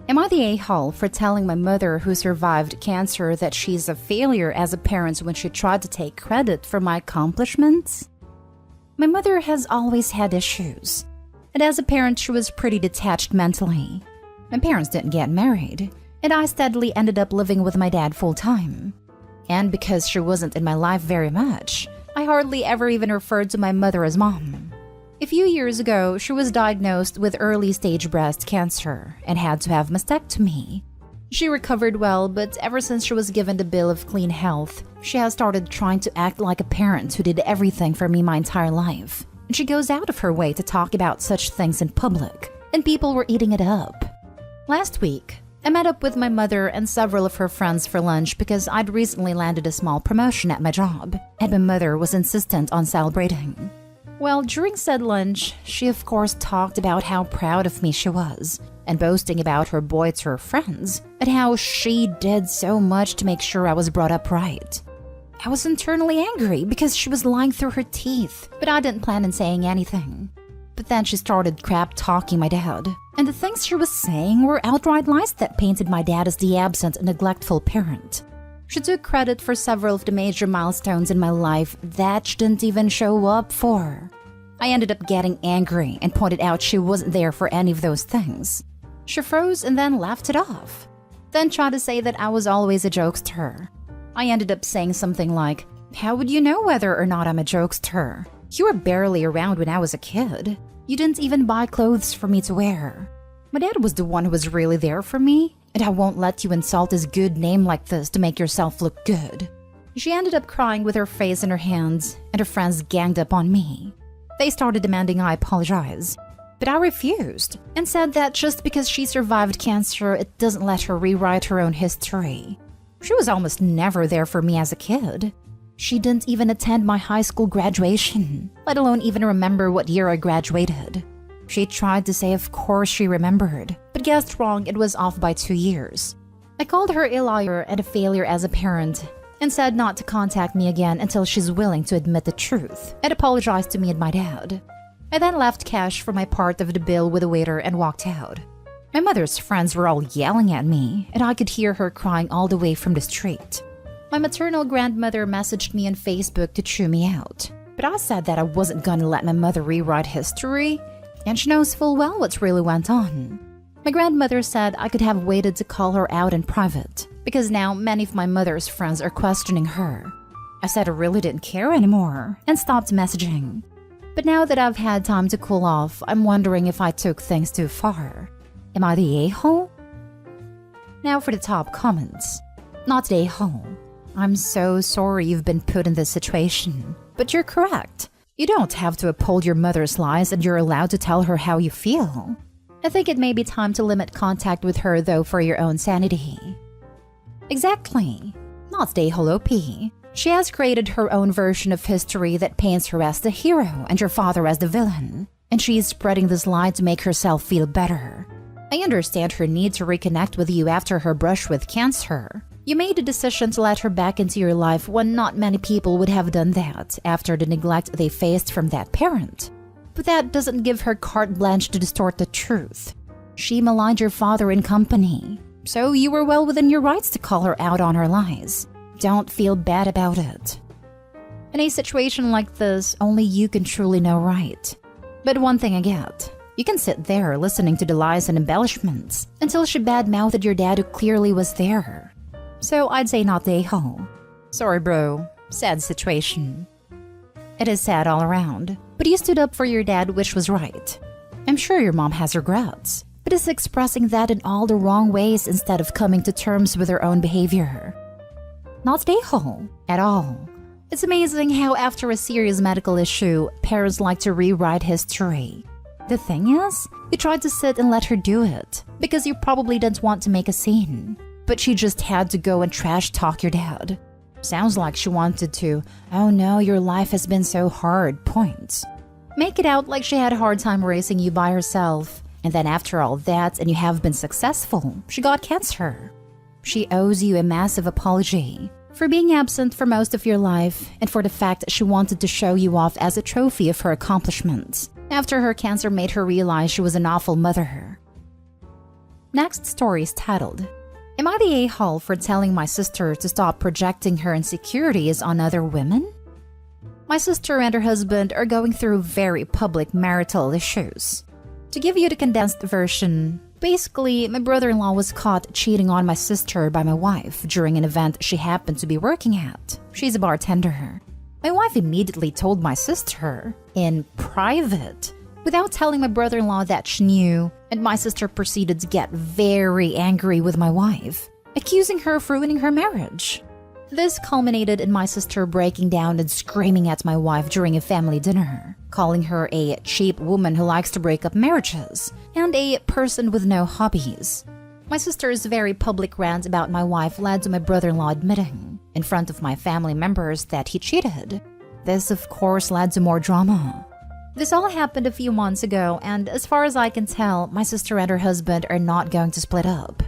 Am I the a-hole for telling my mother who survived cancer that she's a failure as a parent when she tried to take credit for my accomplishments? My mother has always had issues, and as a parent she was pretty detached mentally. My parents didn't get married, and I steadily ended up living with my dad full-time. And because she wasn't in my life very much, I hardly ever even referred to my mother as mom. A few years ago, she was diagnosed with early-stage breast cancer and had to have mastectomy. She recovered well, but ever since she was given the bill of clean health, she has started trying to act like a parent who did everything for me my entire life. And she goes out of her way to talk about such things in public, and people were eating it up. Last week, I met up with my mother and several of her friends for lunch because I'd recently landed a small promotion at my job, and my mother was insistent on celebrating. Well, during said lunch, she of course talked about how proud of me she was, and boasting about her boy to her friends, and how she did so much to make sure I was brought up right. I was internally angry because she was lying through her teeth, but I didn't plan on saying anything. But then she started crap-talking my dad, and the things she was saying were outright lies that painted my dad as the absent and neglectful parent. She took credit for several of the major milestones in my life that she didn't even show up for. I ended up getting angry and pointed out she wasn't there for any of those things. She froze and then laughed it off, then tried to say that I was always a jokester. I ended up saying something like, "How would you know whether or not I'm a jokester? You were barely around when I was a kid. You didn't even buy clothes for me to wear. My dad was the one who was really there for me, and I won't let you insult his good name like this to make yourself look good." She ended up crying with her face in her hands, and her friends ganged up on me. They started demanding I apologize, but I refused and said that just because she survived cancer, it doesn't let her rewrite her own history. She was almost never there for me as a kid. She didn't even attend my high school graduation, let alone even remember what year I graduated. She tried to say of course she remembered, but guessed wrong, it was off by 2 years. I called her a liar and a failure as a parent, and said not to contact me again until she's willing to admit the truth, and apologize to me and my dad. I then left cash for my part of the bill with the waiter and walked out. My mother's friends were all yelling at me, and I could hear her crying all the way from the street. My maternal grandmother messaged me on Facebook to chew me out, but I said that I wasn't gonna let my mother rewrite history, and she knows full well what really went on. My grandmother said I could have waited to call her out in private, because now many of my mother's friends are questioning her. I said I really didn't care anymore, and stopped messaging. But now that I've had time to cool off, I'm wondering if I took things too far. Am I the a-hole? Now for the top comments. Not the a-hole. I'm so sorry you've been put in this situation, but you're correct. You don't have to uphold your mother's lies, and you're allowed to tell her how you feel. I think it may be time to limit contact with her though for your own sanity. Exactly. Not the a-hole OP. She has created her own version of history that paints her as the hero and your father as the villain, and she is spreading this lie to make herself feel better. I understand her need to reconnect with you after her brush with cancer. You made a decision to let her back into your life when not many people would have done that after the neglect they faced from that parent. But that doesn't give her carte blanche to distort the truth. She maligned your father in company, so you were well within your rights to call her out on her lies. Don't feel bad about it. In a situation like this, only you can truly know right. But one thing I get. You can sit there listening to the lies and embellishments until she badmouthed your dad who clearly was there. So I'd say not the a-hole. Sorry bro, sad situation. It is sad all around, but you stood up for your dad, which was right. I'm sure your mom has regrets, but is expressing that in all the wrong ways instead of coming to terms with her own behavior. Not the a-hole at all. It's amazing how after a serious medical issue, parents like to rewrite history. The thing is, you tried to sit and let her do it, because you probably didn't want to make a scene. But she just had to go and trash talk your dad. Sounds like she wanted to, "Oh no, your life has been so hard," points. Make it out like she had a hard time raising you by herself, and then after all that and you have been successful, she got cancer. She owes you a massive apology for being absent for most of your life and for the fact that she wanted to show you off as a trophy of her accomplishments after her cancer made her realize she was an awful mother. Next story is titled, Am I the a-hole for telling my sister to stop projecting her insecurities on other women? My sister and her husband are going through very public marital issues. To give you the condensed version, basically, my brother-in-law was caught cheating on my sister by my wife during an event she happened to be working at. She's a bartender. My wife immediately told my sister, in private, without telling my brother-in-law that she knew, and my sister proceeded to get very angry with my wife, accusing her of ruining her marriage. This culminated in my sister breaking down and screaming at my wife during a family dinner, calling her a cheap woman who likes to break up marriages and a person with no hobbies. My sister's very public rant about my wife led to my brother-in-law admitting, in front of my family members, that he cheated. This, of course, led to more drama. This all happened a few months ago, and as far as I can tell, my sister and her husband are not going to split up.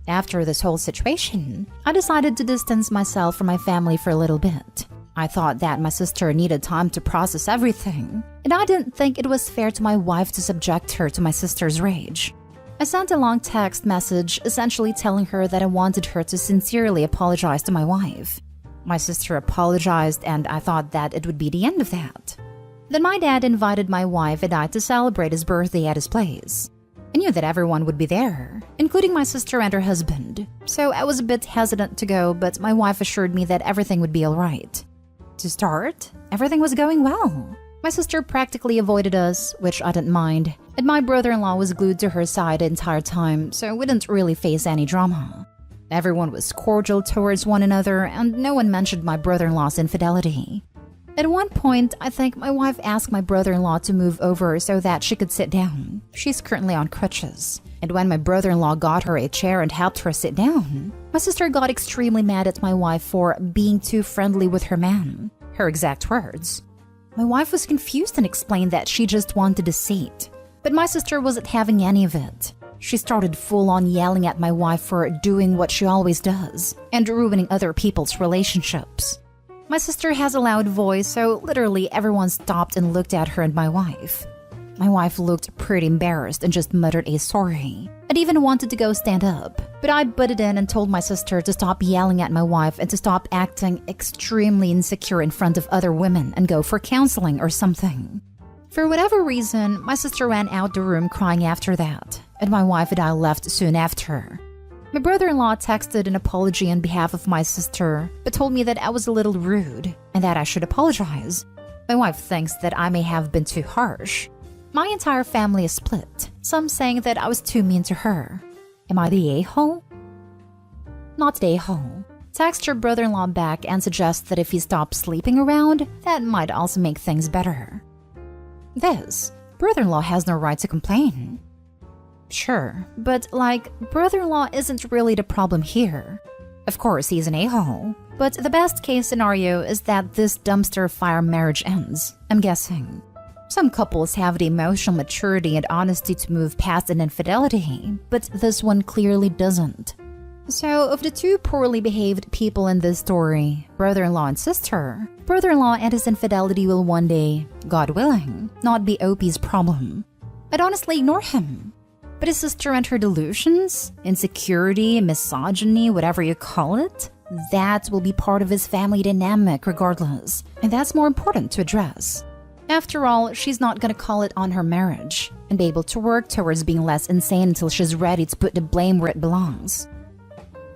After this whole situation, I decided to distance myself from my family for a little bit. I thought that my sister needed time to process everything, and I didn't think it was fair to my wife to subject her to my sister's rage. I sent a long text message essentially telling her that I wanted her to sincerely apologize to my wife. My sister apologized, and I thought that it would be the end of that. Then my dad invited my wife and I to celebrate his birthday at his place. I knew that everyone would be there, including my sister and her husband, so I was a bit hesitant to go, but my wife assured me that everything would be alright. To start, everything was going well. My sister practically avoided us, which I didn't mind, and my brother-in-law was glued to her side the entire time, so we didn't really face any drama. Everyone was cordial towards one another, and no one mentioned my brother-in-law's infidelity. At one point, I think my wife asked my brother-in-law to move over so that she could sit down. She's currently on crutches. And when my brother-in-law got her a chair and helped her sit down, my sister got extremely mad at my wife for being too friendly with her man. Her exact words. My wife was confused and explained that she just wanted a seat. But my sister wasn't having any of it. She started full-on yelling at my wife for doing what she always does and ruining other people's relationships. My sister has a loud voice, so literally everyone stopped and looked at her and my wife. My wife looked pretty embarrassed and just muttered a sorry. I'd even wanted to go stand up, but I butted in and told my sister to stop yelling at my wife and to stop acting extremely insecure in front of other women and go for counseling or something. For whatever reason, my sister ran out the room crying after that, and my wife and I left soon after. My brother-in-law texted an apology on behalf of my sister, but told me that I was a little rude and that I should apologize. My wife thinks that I may have been too harsh. My entire family is split, some saying that I was too mean to her. Am I the a-hole? Not the a-hole. Text your brother-in-law back and suggest that if he stops sleeping around, that might also make things better. This brother-in-law has no right to complain. Sure, but brother-in-law isn't really the problem here. Of course, he's an a-hole, but the best case scenario is that this dumpster fire marriage ends, I'm guessing. Some couples have the emotional maturity and honesty to move past an infidelity, but this one clearly doesn't. So, of the two poorly behaved people in this story, brother-in-law and sister, brother-in-law and his infidelity will one day, God willing, not be OP's problem. I'd honestly ignore him. But his sister and her delusions, insecurity, misogyny, whatever you call it, that will be part of his family dynamic regardless, and that's more important to address. After all, she's not gonna call it on her marriage and be able to work towards being less insane until she's ready to put the blame where it belongs.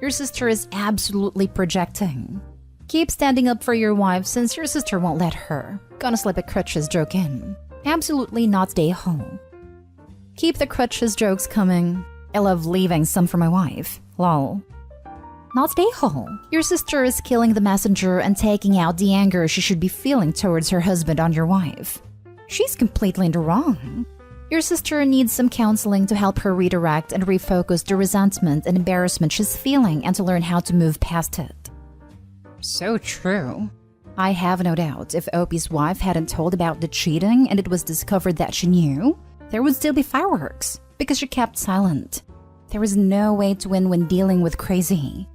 Your sister is absolutely projecting. Keep standing up for your wife since your sister won't let her. Gonna slip a crutches joke in. Absolutely not stay home. Keep the crutches jokes coming. I love leaving some for my wife. Lol. Not stay home. Your sister is killing the messenger and taking out the anger she should be feeling towards her husband on your wife. She's completely in the wrong. Your sister needs some counseling to help her redirect and refocus the resentment and embarrassment she's feeling and to learn how to move past it. So true. I have no doubt if Opie's wife hadn't told about the cheating and it was discovered that she knew, there would still be fireworks because she kept silent. There is no way to win when dealing with crazy.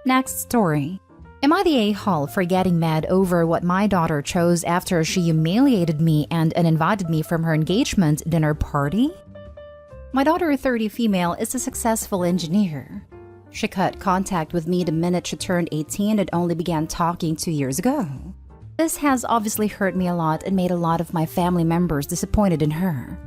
Next story. Am I the a-hole for getting mad over what my daughter chose after she humiliated me and uninvited me from her engagement dinner party? My daughter, 30 female, is a successful engineer. She cut contact with me the minute she turned 18 and only began talking 2 years ago. This has obviously hurt me a lot and made a lot of my family members disappointed in her.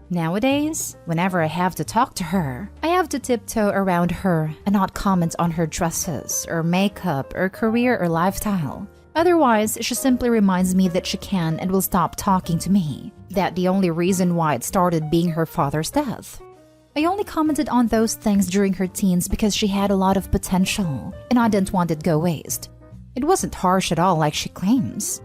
Nowadays, whenever I have to talk to her, I have to tiptoe around her and not comment on her dresses or makeup or career or lifestyle. Otherwise, she simply reminds me that she can and will stop talking to me, that the only reason why it started being her father's death. I only commented on those things during her teens because she had a lot of potential and I didn't want it to go waste. It wasn't harsh at all like she claims.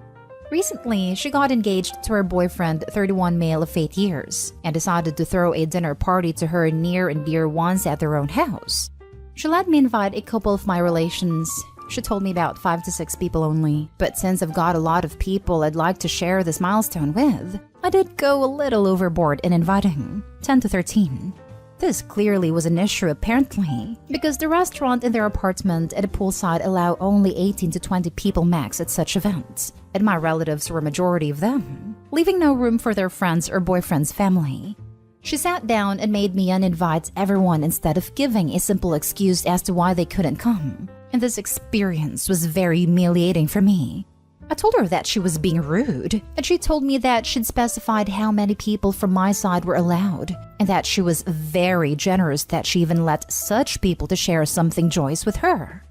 Recently, she got engaged to her boyfriend, 31 male of 8 years, and decided to throw a dinner party to her near and dear ones at their own house. She let me invite a couple of my relations. She told me about 5 to 6 people only, but since I've got a lot of people I'd like to share this milestone with, I did go a little overboard in inviting 10 to 13. This clearly was an issue apparently, because the restaurant in their apartment and the poolside allow only 18 to 20 people max at such events, and my relatives were a majority of them, leaving no room for their friends or boyfriend's family. She sat down and made me uninvite everyone instead of giving a simple excuse as to why they couldn't come, and this experience was very humiliating for me. I told her that she was being rude, and she told me that she'd specified how many people from my side were allowed, and that she was very generous that she even let such people to share something joyous with her.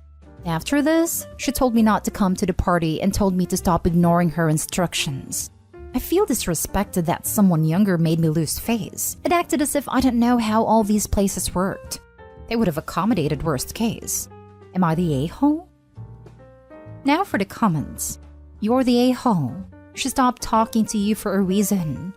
After this, she told me not to come to the party and told me to stop ignoring her instructions. I feel disrespected that someone younger made me lose face. It acted as if I didn't know how all these places worked. They would have accommodated worst case. Am I the a-hole? Now for the comments. You're the a-hole. She stopped talking to you for a reason.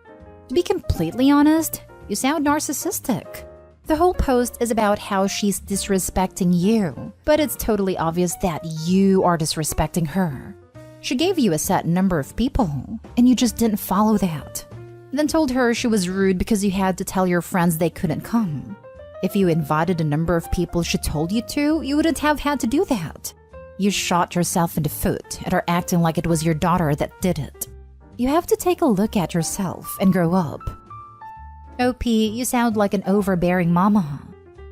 To be completely honest, you sound narcissistic. The whole post is about how she's disrespecting you, but it's totally obvious that you are disrespecting her. She gave you a set number of people, and you just didn't follow that. Then told her she was rude because you had to tell your friends they couldn't come. If you invited a number of people she told you to, you wouldn't have had to do that. You shot yourself in the foot and are acting like it was your daughter that did it. You have to take a look at yourself and grow up. OP, you sound like an overbearing mama.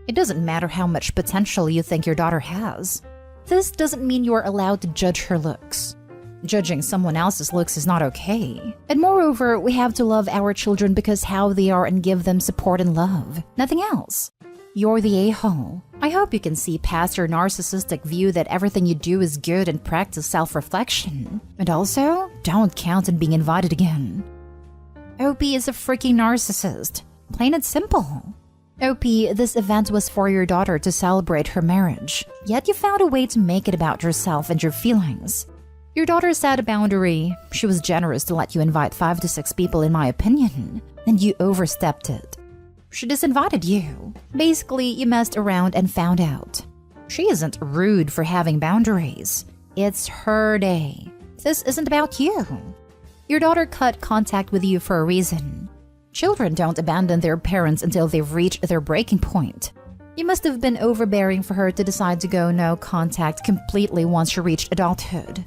It doesn't matter how much potential you think your daughter has. This doesn't mean you are allowed to judge her looks. Judging someone else's looks is not okay. And moreover, we have to love our children because how they are and give them support and love. Nothing else. You're the a-hole. I hope you can see past your narcissistic view that everything you do is good and practice self-reflection. And also, don't count on being invited again. OP is a freaking narcissist. Plain and simple. OP, this event was for your daughter to celebrate her marriage. Yet you found a way to make it about yourself and your feelings. Your daughter set a boundary. She was generous to let you invite 5 to 6 people in my opinion. And you overstepped it. She disinvited you. Basically, you messed around and found out. She isn't rude for having boundaries. It's her day. This isn't about you. Your daughter cut contact with you for a reason. Children don't abandon their parents until they've reached their breaking point. You must have been overbearing for her to decide to go no contact completely once she reached adulthood.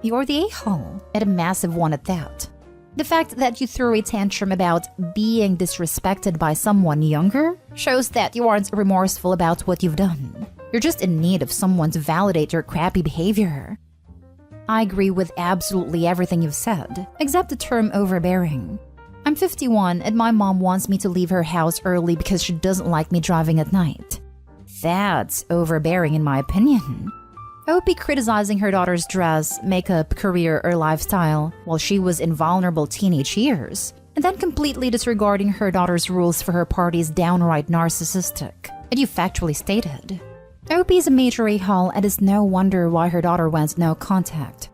You're the a-hole, and a massive one at that. The fact that you threw a tantrum about being disrespected by someone younger shows that you aren't remorseful about what you've done. You're just in need of someone to validate your crappy behavior. I agree with absolutely everything you've said, except the term overbearing. I'm 51 and my mom wants me to leave her house early because she doesn't like me driving at night. That's overbearing in my opinion. OP criticizing her daughter's dress, makeup, career, or lifestyle while she was in vulnerable teenage years, and then completely disregarding her daughter's rules for her party is downright narcissistic. And you factually stated. OP is a major a-hole and it's no wonder why her daughter went no contact.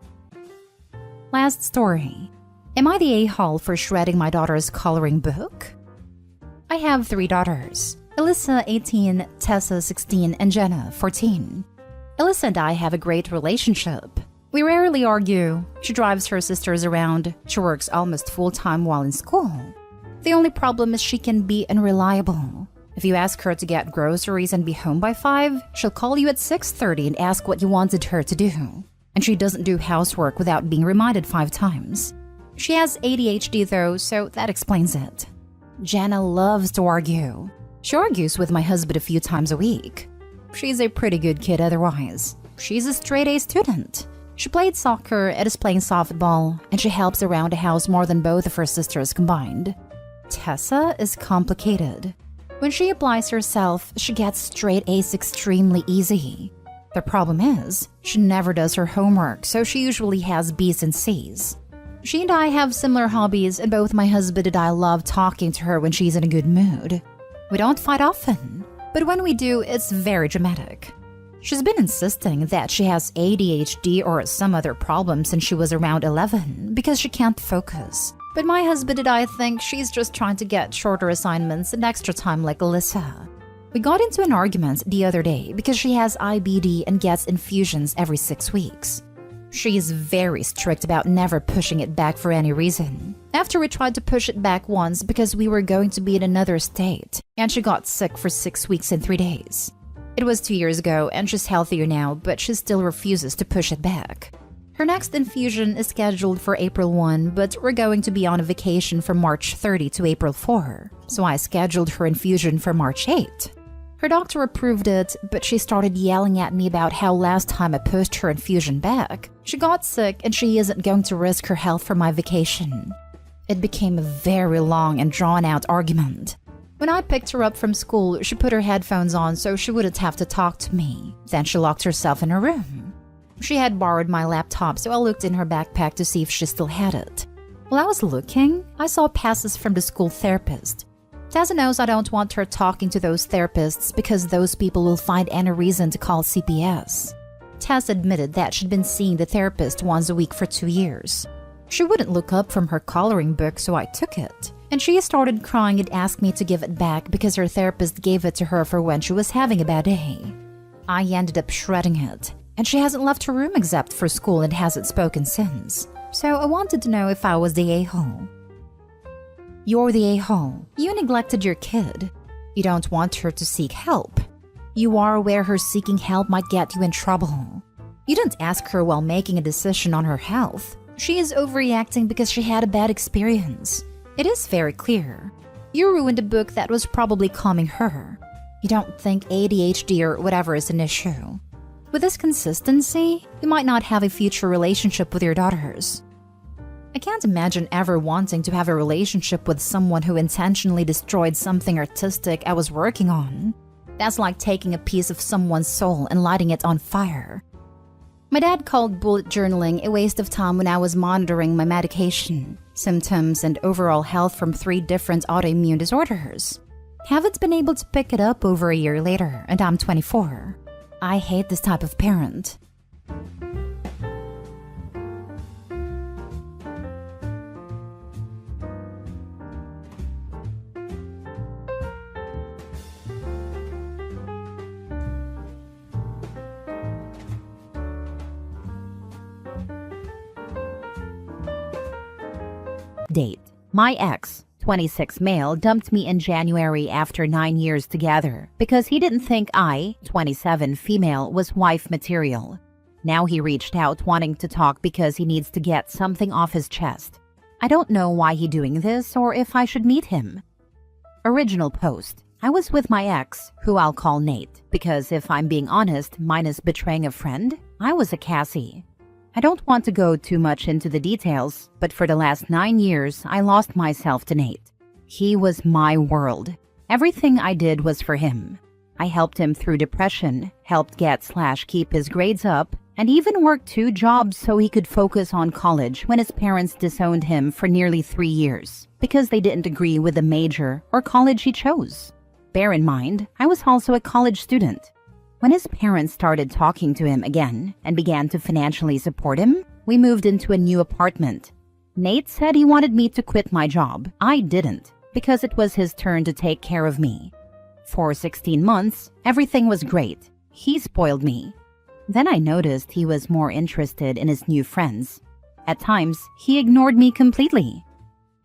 Last story. Am I the a-hole for shredding my daughter's coloring book? I have 3 daughters. Alyssa, 18, Tessa, 16, and Jenna, 14. Alyssa and I have a great relationship. We rarely argue. She drives her sisters around. She works almost full-time while in school. The only problem is she can be unreliable. If you ask her to get groceries and be home by 5, she'll call you at 6:30 and ask what you wanted her to do. And she doesn't do housework without being reminded 5 times. She has ADHD though, so that explains it. Jenna loves to argue. She argues with my husband a few times a week. She's a pretty good kid otherwise. She's a straight-A student. She played soccer and is playing softball, and she helps around the house more than both of her sisters combined. Tessa is complicated. When she applies herself, she gets straight A's extremely easy. The problem is, she never does her homework, so she usually has B's and C's. She and I have similar hobbies, and both my husband and I love talking to her when she's in a good mood. We don't fight often, but when we do, it's very dramatic. She's been insisting that she has ADHD or some other problem since she was around 11 because she can't focus. But my husband and I think she's just trying to get shorter assignments and extra time like Alyssa. We got into an argument the other day because she has IBD and gets infusions every 6 weeks. She's very strict about never pushing it back for any reason. After we tried to push it back once because we were going to be in another state, and she got sick for 6 weeks and 3 days. It was 2 years ago and she's healthier now, but she still refuses to push it back. Her next infusion is scheduled for April 1, but we're going to be on a vacation from March 30 to April 4, so I scheduled her infusion for March 8. Her doctor approved it, but she started yelling at me about how last time I pushed her infusion back, she got sick and she isn't going to risk her health for my vacation. It became a very long and drawn-out argument. When I picked her up from school, she put her headphones on so she wouldn't have to talk to me. Then she locked herself in her room. She had borrowed my laptop, so I looked in her backpack to see if she still had it. While I was looking, I saw passes from the school therapist. Tessa knows I don't want her talking to those therapists because those people will find any reason to call CPS. Tess admitted that she'd been seeing the therapist once a week for 2 years. She wouldn't look up from her coloring book, so I took it. And she started crying and asked me to give it back because her therapist gave it to her for when she was having a bad day. I ended up shredding it, and she hasn't left her room except for school and hasn't spoken since. So I wanted to know if I was the a-hole. You're the a-hole. You neglected your kid. You don't want her to seek help. You are aware her seeking help might get you in trouble. You didn't ask her while making a decision on her health. She is overreacting because she had a bad experience. It is very clear. You ruined a book that was probably calming her. You don't think ADHD or whatever is an issue. With this consistency, you might not have a future relationship with your daughters. I can't imagine ever wanting to have a relationship with someone who intentionally destroyed something artistic I was working on. That's like taking a piece of someone's soul and lighting it on fire. My dad called bullet journaling a waste of time when I was monitoring my medication, symptoms, and overall health from 3 different autoimmune disorders. Haven't been able to pick it up over a year later, and I'm 24. I hate this type of parent. Date. My ex, 26 male, dumped me in January after 9 years together because he didn't think I, 27 female, was wife material. Now he reached out wanting to talk because he needs to get something off his chest. I don't know why he doing this or if I should meet him. Original post. I was with my ex, who I'll call Nate, because if I'm being honest, minus betraying a friend, I was a Cassie. I don't want to go too much into the details, but for the last 9 years, I lost myself to Nate. He was my world. Everything I did was for him. I helped him through depression, helped get/keep his grades up, and even worked 2 jobs so he could focus on college when his parents disowned him for nearly 3 years because they didn't agree with the major or college he chose. Bear in mind, I was also a college student. When his parents started talking to him again and began to financially support him, we moved into a new apartment. Nate said he wanted me to quit my job. I didn't, because it was his turn to take care of me. For 16 months, everything was great. He spoiled me. Then I noticed he was more interested in his new friends. At times, he ignored me completely.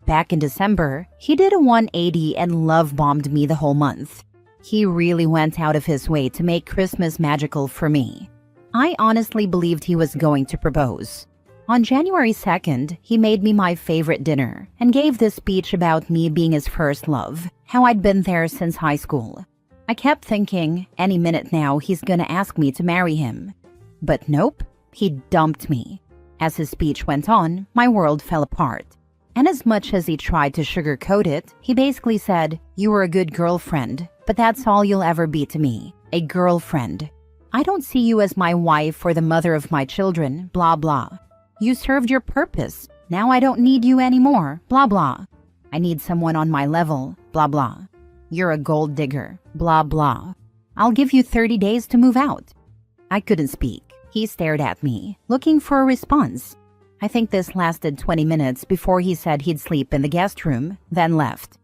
Back in December, he did a 180 and love-bombed me the whole month. He really went out of his way to make Christmas magical for me. I honestly believed he was going to propose. On January 2nd, he made me my favorite dinner and gave this speech about me being his first love how I'd been there since high school. I kept thinking, any minute now he's gonna ask me to marry him. But nope, he dumped me. As his speech went on, my world fell apart. And as much as he tried to sugarcoat it, he basically said, "You were a good girlfriend, but that's all you'll ever be to me, a girlfriend. I don't see you as my wife or the mother of my children, blah blah. You served your purpose, now I don't need you anymore, blah blah. I need someone on my level, blah blah. You're a gold digger, blah blah. I'll give you 30 days to move out." I couldn't speak. He stared at me, looking for a response. I think this lasted 20 minutes before he said he'd sleep in the guest room, then left.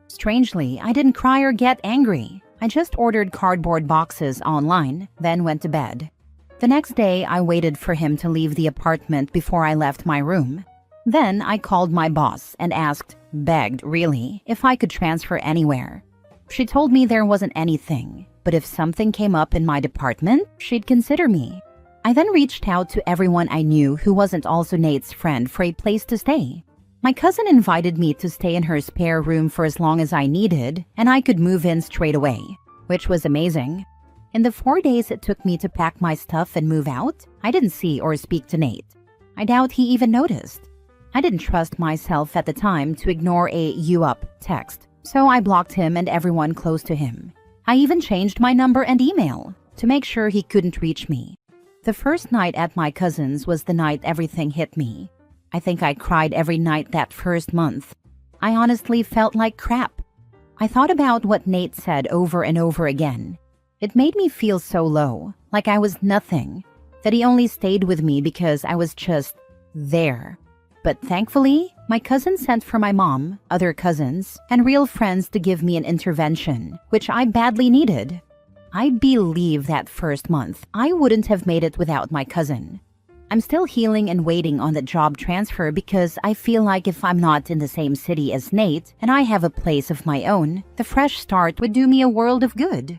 Strangely, I didn't cry or get angry. I just ordered cardboard boxes online, then went to bed. The next day, I waited for him to leave the apartment before I left my room. Then I called my boss and begged really, if I could transfer anywhere. She told me there wasn't anything, but if something came up in my department, she'd consider me. I then reached out to everyone I knew who wasn't also Nate's friend for a place to stay. My cousin invited me to stay in her spare room for as long as I needed, and I could move in straight away, which was amazing. In the 4 days it took me to pack my stuff and move out, I didn't see or speak to Nate. I doubt he even noticed. I didn't trust myself at the time to ignore a "you up" text, so I blocked him and everyone close to him. I even changed my number and email to make sure he couldn't reach me. The first night at my cousin's was the night everything hit me. I think I cried every night that first month. I honestly felt like crap. I thought about what Nate said over and over again. It made me feel so low, like I was nothing, that he only stayed with me because I was just there. But thankfully, my cousin sent for my mom, other cousins, and real friends to give me an intervention, which I badly needed. I believe that first month, I wouldn't have made it without my cousin. I'm still healing and waiting on the job transfer because I feel like if I'm not in the same city as Nate and I have a place of my own, the fresh start would do me a world of good.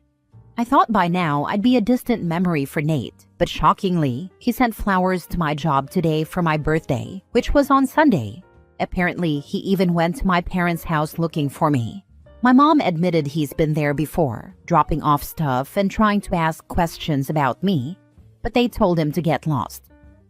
I thought by now I'd be a distant memory for Nate, but shockingly, he sent flowers to my job today for my birthday, which was on Sunday. Apparently, he even went to my parents' house looking for me. My mom admitted he's been there before, dropping off stuff and trying to ask questions about me, but they told him to get lost.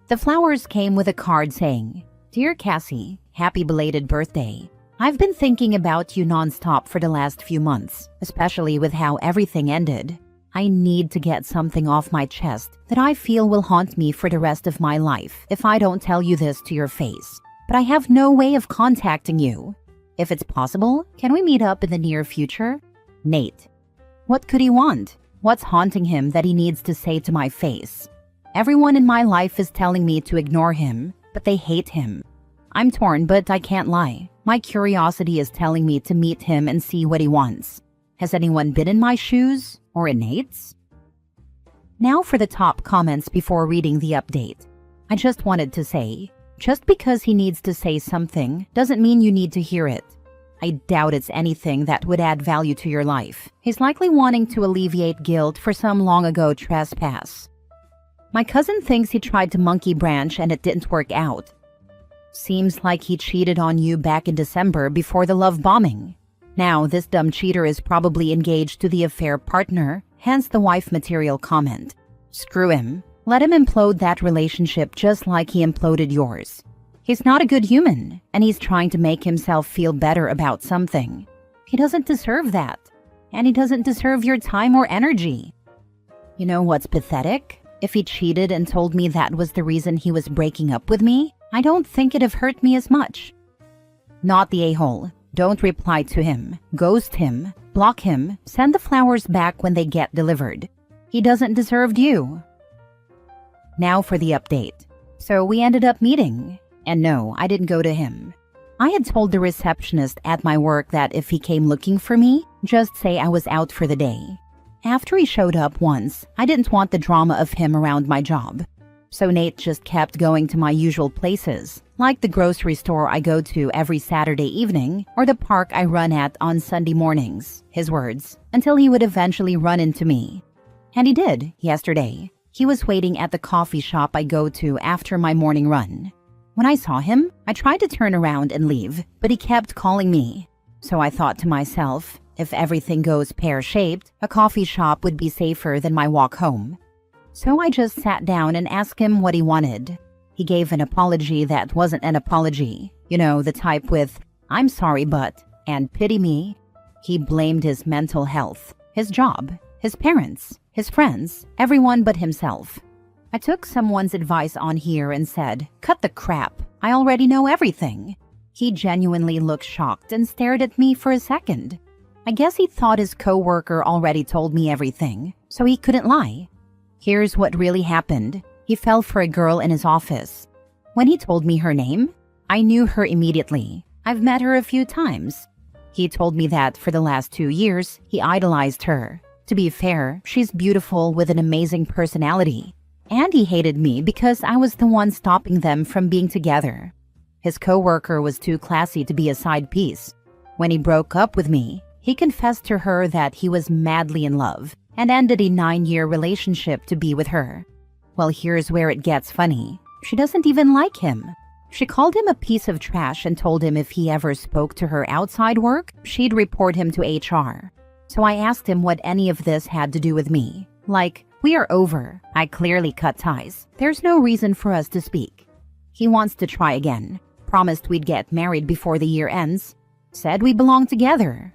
The flowers came with a card saying, "Dear Cassie, happy belated birthday. I've been thinking about you nonstop for the last few months, especially with how everything ended. I need to get something off my chest that I feel will haunt me for the rest of my life if I don't tell you this to your face. But I have no way of contacting you. If it's possible, can we meet up in the near future? Nate." What could he want? What's haunting him that he needs to say to my face? Everyone in my life is telling me to ignore him, but they hate him. I'm torn, but I can't lie. My curiosity is telling me to meet him and see what he wants. Has anyone been in my shoes or in Nate's? Now for the top comments before reading the update. I just wanted to say, just because he needs to say something doesn't mean you need to hear it. I doubt it's anything that would add value to your life. He's likely wanting to alleviate guilt for some long ago trespass. My cousin thinks he tried to monkey branch and it didn't work out. Seems like he cheated on you back in December before the love bombing. Now this dumb cheater is probably engaged to the affair partner, hence the wife material comment. Screw him. Let him implode that relationship just like he imploded yours. He's not a good human, and he's trying to make himself feel better about something. He doesn't deserve that, and he doesn't deserve your time or energy. You know what's pathetic? If he cheated and told me that was the reason he was breaking up with me, I don't think it'd have hurt me as much. Not the a-hole. Don't reply to him. Ghost him. Block him. Send the flowers back when they get delivered. He doesn't deserve you. Now for the update. So we ended up meeting. And no, I didn't go to him. I had told the receptionist at my work that if he came looking for me, just say I was out for the day. After he showed up once, I didn't want the drama of him around my job. So Nate just kept going to my usual places, like the grocery store I go to every Saturday evening or the park I run at on Sunday mornings, his words, until he would eventually run into me. And he did, yesterday. He was waiting at the coffee shop I go to after my morning run. When I saw him, I tried to turn around and leave, but he kept calling me. So I thought to myself, if everything goes pear-shaped, a coffee shop would be safer than my walk home. So I just sat down and asked him what he wanted. He gave an apology that wasn't an apology. You know, the type with, "I'm sorry but," and "pity me." He blamed his mental health, his job, his parents, his friends, everyone but himself. I took someone's advice on here and said, "Cut the crap. I already know everything." He genuinely looked shocked and stared at me for a second. I guess he thought his coworker already told me everything, so he couldn't lie. Here's what really happened. He fell for a girl in his office. When he told me her name, I knew her immediately. I've met her a few times. He told me that for the last 2 years, he idolized her. To be fair, she's beautiful with an amazing personality. And he hated me because I was the one stopping them from being together. His coworker was too classy to be a side piece. When he broke up with me, he confessed to her that he was madly in love and ended a 9-year relationship to be with her. Well, here's where it gets funny. She doesn't even like him. She called him a piece of trash and told him if he ever spoke to her outside work, she'd report him to HR. So I asked him what any of this had to do with me. Like, we are over. I clearly cut ties. There's no reason for us to speak. He wants to try again. Promised we'd get married before the year ends. Said we belong together.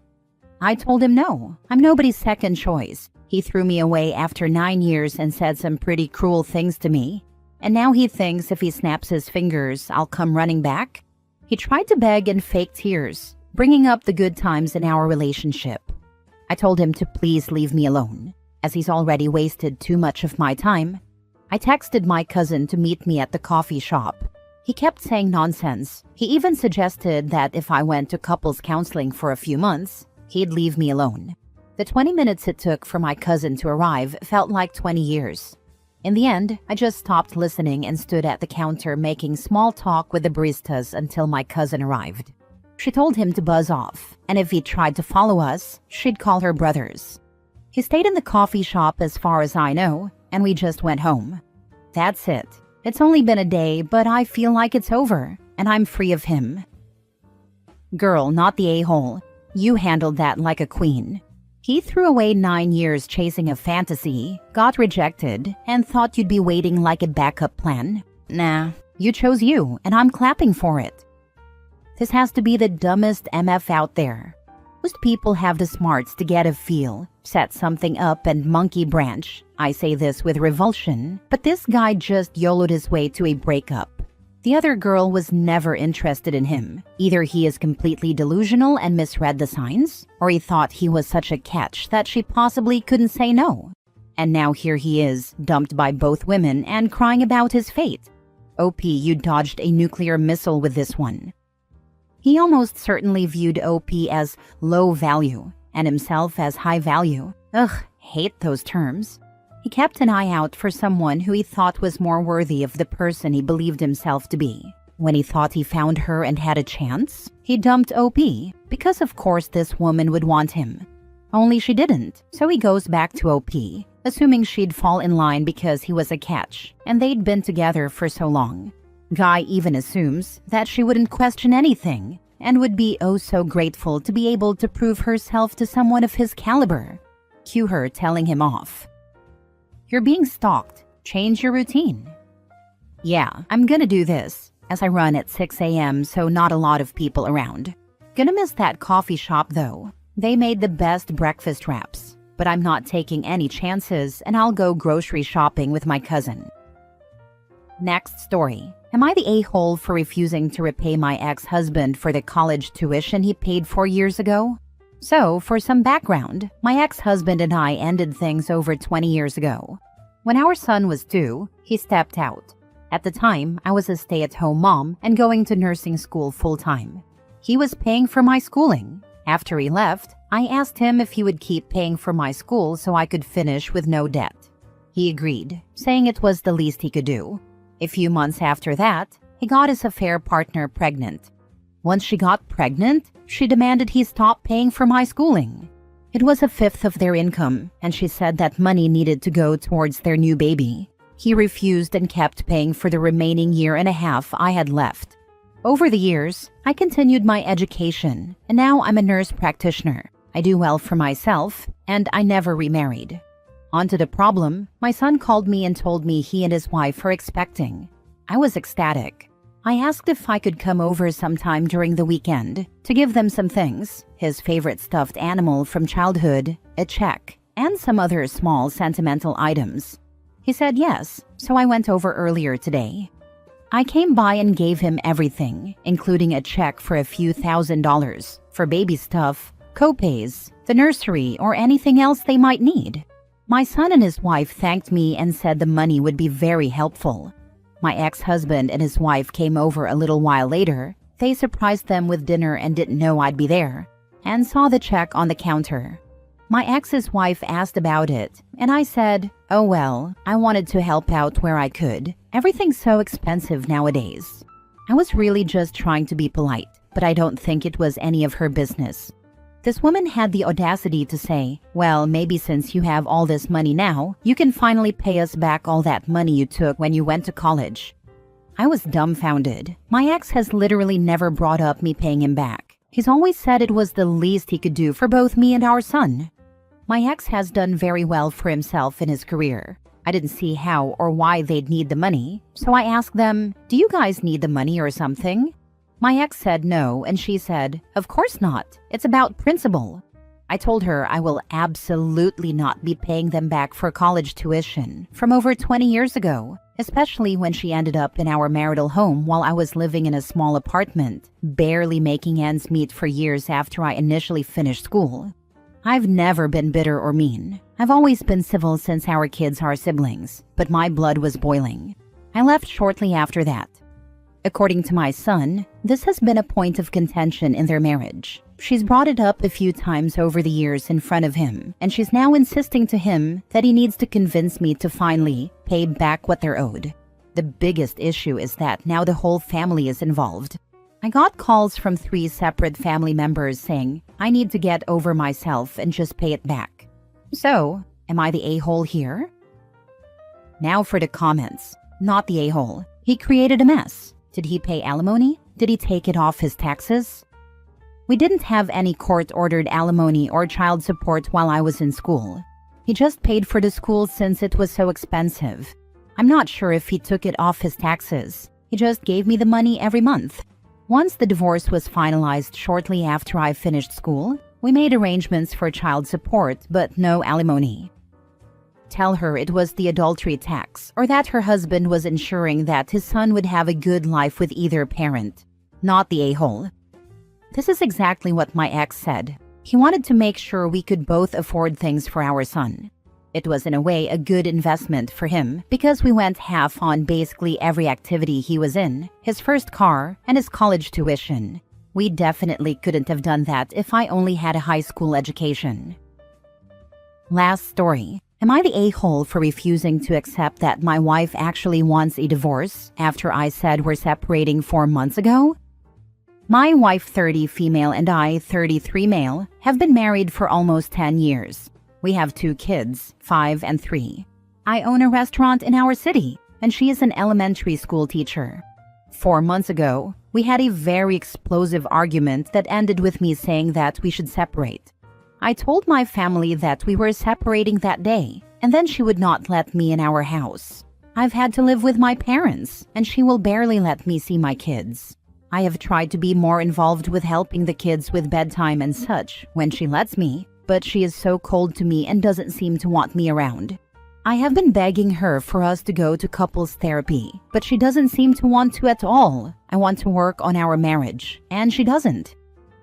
I told him no. I'm nobody's second choice. He threw me away after 9 years and said some pretty cruel things to me. And now he thinks if he snaps his fingers, I'll come running back. He tried to beg and fake tears, bringing up the good times in our relationship. I told him to please leave me alone, as he's already wasted too much of my time. I texted my cousin to meet me at the coffee shop. He kept saying nonsense. He even suggested that if I went to couples counseling for a few months, he'd leave me alone. The 20 minutes it took for my cousin to arrive felt like 20 years. In the end, I just stopped listening and stood at the counter making small talk with the baristas until my cousin arrived. She told him to buzz off, and if he tried to follow us, she'd call her brothers. He stayed in the coffee shop as far as I know, and we just went home. That's it. It's only been a day, but I feel like it's over, and I'm free of him. Girl, not the a-hole. You handled that like a queen. He threw away 9 years chasing a fantasy, got rejected, and thought you'd be waiting like a backup plan. Nah, you chose you, and I'm clapping for it. This has to be the dumbest MF out there. Most people have the smarts to get a feel, set something up and monkey branch. I say this with revulsion, but this guy just YOLO'd his way to a breakup. The other girl was never interested in him. Either he is completely delusional and misread the signs, or he thought he was such a catch that she possibly couldn't say no. And now here he is, dumped by both women and crying about his fate. OP, you dodged a nuclear missile with this one. He almost certainly viewed OP as low value and himself as high value. Ugh, hate those terms. He kept an eye out for someone who he thought was more worthy of the person he believed himself to be. When he thought he found her and had a chance, he dumped OP, because of course this woman would want him. Only she didn't, so he goes back to OP, assuming she'd fall in line because he was a catch, and they'd been together for so long. Guy even assumes that she wouldn't question anything, and would be oh so grateful to be able to prove herself to someone of his caliber. Cue her telling him off. You're being stalked. Change your routine. Yeah, I'm gonna do this, as I run at 6 a.m. so not a lot of people around. Gonna miss that coffee shop though. They made the best breakfast wraps, but I'm not taking any chances and I'll go grocery shopping with my cousin. Next story. Am I the a-hole for refusing to repay my ex-husband for the college tuition he paid 4 years ago? So, for some background, my ex-husband and I ended things over 20 years ago. When our son was 2, he stepped out. At the time, I was a stay-at-home mom and going to nursing school full-time. He was paying for my schooling. After he left, I asked him if he would keep paying for my school so I could finish with no debt. He agreed, saying it was the least he could do. A few months after that, he got his affair partner pregnant. Once she got pregnant, she demanded he stop paying for my schooling. It was 1/5 of their income, and she said that money needed to go towards their new baby. He refused and kept paying for the remaining 1.5 years I had left. Over the years, I continued my education, and now I'm a nurse practitioner. I do well for myself, and I never remarried. On to the problem, my son called me and told me he and his wife are expecting. I was ecstatic. I asked if I could come over sometime during the weekend to give them some things, his favorite stuffed animal from childhood, a check, and some other small sentimental items. He said yes, so I went over earlier today. I came by and gave him everything, including a check for a few $1,000s for baby stuff, co-pays, the nursery, or anything else they might need. My son and his wife thanked me and said the money would be very helpful. My ex-husband and his wife came over a little while later. They surprised them with dinner and didn't know I'd be there, and saw the check on the counter. My ex's wife asked about it, and I said, oh well, I wanted to help out where I could. Everything's so expensive nowadays. I was really just trying to be polite, but I don't think it was any of her business. This woman had the audacity to say, well, maybe since you have all this money now, you can finally pay us back all that money you took when you went to college. I was dumbfounded. My ex has literally never brought up me paying him back. He's always said it was the least he could do for both me and our son. My ex has done very well for himself in his career. I didn't see how or why they'd need the money, so I asked them, do you guys need the money or something? My ex said no, and she said, of course not. It's about principle. I told her I will absolutely not be paying them back for college tuition from over 20 years ago, especially when she ended up in our marital home while I was living in a small apartment, barely making ends meet for years after I initially finished school. I've never been bitter or mean. I've always been civil since our kids are siblings, but my blood was boiling. I left shortly after that. According to my son, this has been a point of contention in their marriage. She's brought it up a few times over the years in front of him, and she's now insisting to him that he needs to convince me to finally pay back what they're owed. The biggest issue is that now the whole family is involved. I got calls from 3 separate family members saying I need to get over myself and just pay it back. So, am I the a-hole here? Now for the comments. Not the a-hole. He created a mess. Did he pay alimony? Did he take it off his taxes? We didn't have any court-ordered alimony or child support while I was in school. He just paid for the school since it was so expensive. I'm not sure if he took it off his taxes. He just gave me the money every month. Once the divorce was finalized shortly after I finished school, we made arrangements for child support but no alimony. Tell her it was the adultery tax, or that her husband was ensuring that his son would have a good life with either parent, not the a-hole. This is exactly what my ex said. He wanted to make sure we could both afford things for our son. It was in a way a good investment for him because we went half on basically every activity he was in, his first car, and his college tuition. We definitely couldn't have done that if I only had a high school education. Last story. Am I the a-hole for refusing to accept that my wife actually wants a divorce after I said we're separating 4 months ago? My wife, 30 female, and I, 33 male, have been married for almost 10 years. We have 2 kids, 5 and 3. I own a restaurant in our city, and she is an elementary school teacher. 4 months ago, we had a very explosive argument that ended with me saying that we should separate. I told my family that we were separating that day, and then she would not let me in our house. I've had to live with my parents, and she will barely let me see my kids. I have tried to be more involved with helping the kids with bedtime and such when she lets me, but she is so cold to me and doesn't seem to want me around. I have been begging her for us to go to couples therapy, but she doesn't seem to want to at all. I want to work on our marriage, and she doesn't.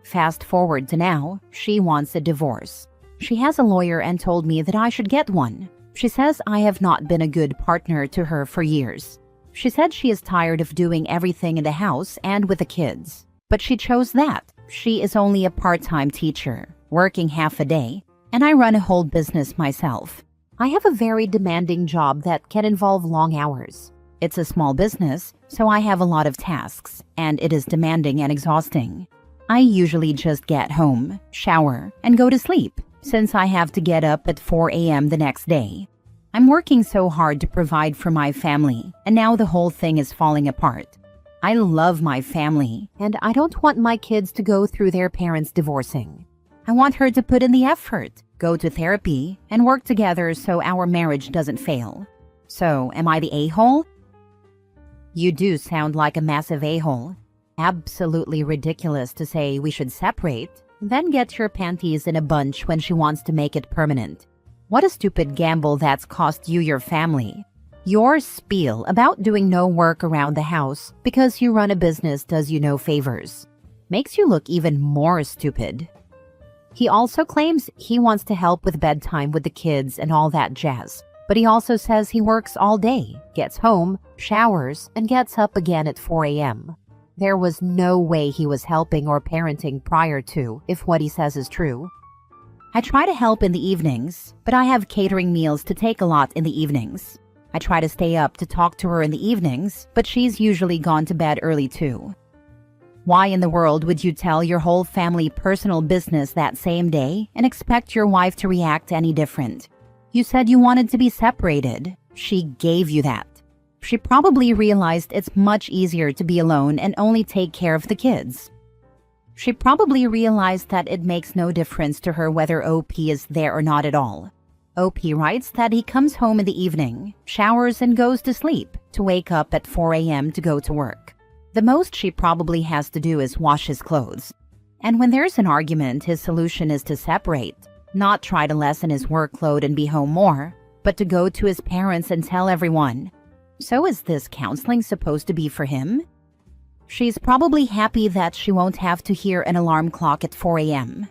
Fast forward to now, she wants a divorce. She has a lawyer and told me that I should get one. She says I have not been a good partner to her for years. She said she is tired of doing everything in the house and with the kids. But she chose that. She is only a part-time teacher, working half a day, and I run a whole business myself. I have a very demanding job that can involve long hours. It's a small business, so I have a lot of tasks, and it is demanding and exhausting. I usually just get home, shower, and go to sleep, since I have to get up at 4 a.m. the next day. I'm working so hard to provide for my family, and now the whole thing is falling apart. I love my family, and I don't want my kids to go through their parents divorcing. I want her to put in the effort, go to therapy, and work together so our marriage doesn't fail. So, am I the a-hole? You do sound like a massive a-hole. Absolutely ridiculous to say we should separate, then get your panties in a bunch when she wants to make it permanent. What a stupid gamble that's cost you your family. Your spiel about doing no work around the house because you run a business does you no favors. Makes you look even more stupid. He also claims he wants to help with bedtime with the kids and all that jazz. But he also says he works all day, gets home, showers, and gets up again at 4 a.m. There was no way he was helping or parenting prior to, if what he says is true. I try to help in the evenings, but I have catering meals to take a lot in the evenings. I try to stay up to talk to her in the evenings, but she's usually gone to bed early too. Why in the world would you tell your whole family personal business that same day and expect your wife to react any different? You said you wanted to be separated. She gave you that. She probably realized it's much easier to be alone and only take care of the kids. She probably realized that it makes no difference to her whether OP is there or not at all. OP writes that he comes home in the evening, showers and goes to sleep, to wake up at 4 a.m. to go to work. The most she probably has to do is wash his clothes. And when there's an argument, his solution is to separate, not try to lessen his workload and be home more, but to go to his parents and tell everyone. So is this counseling supposed to be for him? She's probably happy that she won't have to hear an alarm clock at 4 a.m.